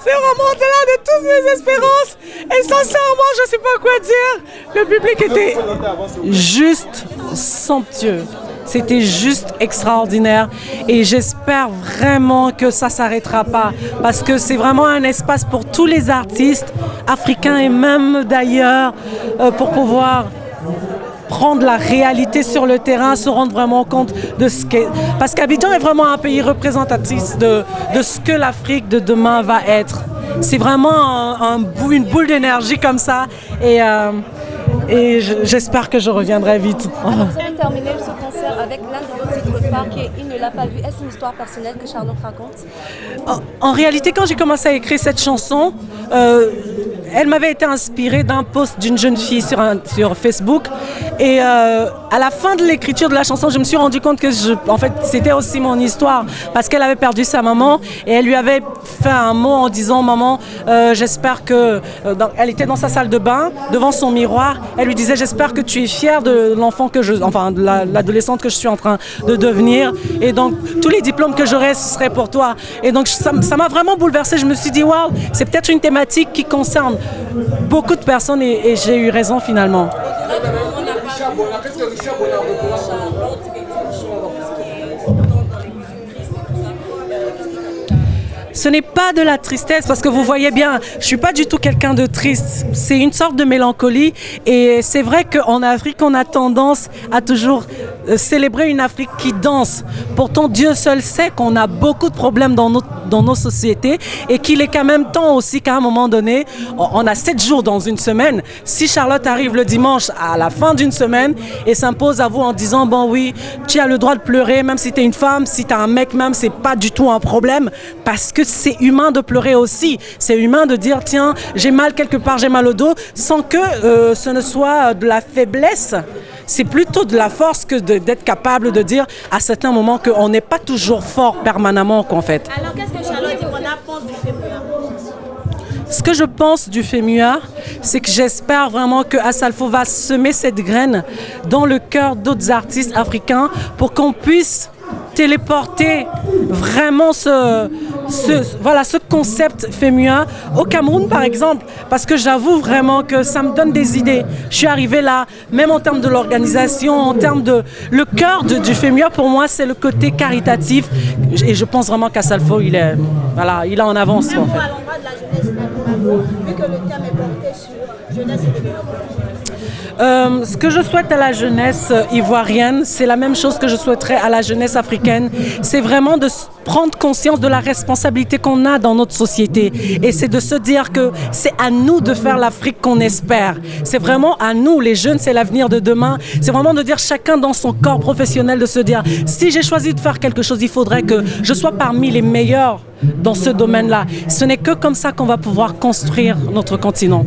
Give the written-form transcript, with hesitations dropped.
C'est vraiment au-delà de toutes mes espérances. Et sincèrement, je ne sais pas quoi dire. Le public était juste somptueux. C'était juste extraordinaire et j'espère vraiment que ça ne s'arrêtera pas parce que c'est vraiment un espace pour tous les artistes africains et même d'ailleurs pour pouvoir prendre la réalité sur le terrain, se rendre vraiment compte de ce qu'est... Parce qu'Abidjan est vraiment un pays représentatif de ce que l'Afrique de demain va être. C'est vraiment une boule d'énergie comme ça et j'espère que je reviendrai vite. Alors, vous avez terminé ce concert avec l'un de vos titres phares qui est Il ne l'a pas vu. Est-ce une histoire personnelle que Charlotte raconte? En réalité, quand j'ai commencé à écrire cette chanson, elle m'avait été inspirée d'un post d'une jeune fille sur Facebook. Et à la fin de l'écriture de la chanson, je me suis rendu compte que en fait, c'était aussi mon histoire. Parce qu'elle avait perdu sa maman et elle lui avait fait un mot en disant « Maman, j'espère que... » Elle était dans sa salle de bain, devant son miroir. Elle lui disait « J'espère que tu es fière de l'enfant que je... Enfin, de l'adolescente que je suis en train de devenir. Et donc, tous les diplômes que j'aurai, ce serait pour toi. » Et donc, ça m'a vraiment bouleversée. Je me suis dit « Waouh, c'est peut-être une thématique qui concerne beaucoup de personnes et j'ai eu raison finalement. » Ce n'est pas de la tristesse parce que vous voyez bien, je ne suis pas du tout quelqu'un de triste. C'est une sorte de mélancolie et c'est vrai qu'en Afrique, on a tendance à toujours célébrer une Afrique qui danse. Pourtant, Dieu seul sait qu'on a beaucoup de problèmes dans nos sociétés et qu'il est quand même temps aussi qu'à un moment donné, on a 7 jours dans une semaine. Si Charlotte arrive le dimanche à la fin d'une semaine et s'impose à vous en disant « Bon oui, tu as le droit de pleurer, même si tu es une femme, si tu as un mec même, c'est pas du tout un problème. » Parce que c'est humain de pleurer aussi. C'est humain de dire « Tiens, j'ai mal quelque part, j'ai mal au dos » sans que ce ne soit de la faiblesse. C'est plutôt de la force que d'être capable de dire à certains moments qu'on n'est pas toujours fort permanemment qu'en fait. Alors qu'est-ce que Charlotte Ivona pense du FEMUA? Ce que je pense du FEMUA, c'est que j'espère vraiment que Assalfo va semer cette graine dans le cœur d'autres artistes africains pour qu'on puisse téléporter vraiment ce concept FEMUA au Cameroun par exemple, parce que j'avoue vraiment que ça me donne des idées. Je suis arrivée là, même en termes de l'organisation, en termes de... Le cœur du FEMUA pour moi c'est le côté caritatif et je pense vraiment qu'Assalfo il est en avance. Même pour à l'endroit de la jeunesse, vu que le thème est porté sur jeunesse et développement. Ce que je souhaite à la jeunesse ivoirienne, c'est la même chose que je souhaiterais à la jeunesse africaine. C'est vraiment de prendre conscience de la responsabilité qu'on a dans notre société. Et c'est de se dire que c'est à nous de faire l'Afrique qu'on espère. C'est vraiment à nous, les jeunes, c'est l'avenir de demain. C'est vraiment de dire chacun dans son corps professionnel, de se dire si j'ai choisi de faire quelque chose, il faudrait que je sois parmi les meilleurs dans ce domaine-là. Ce n'est que comme ça qu'on va pouvoir construire notre continent.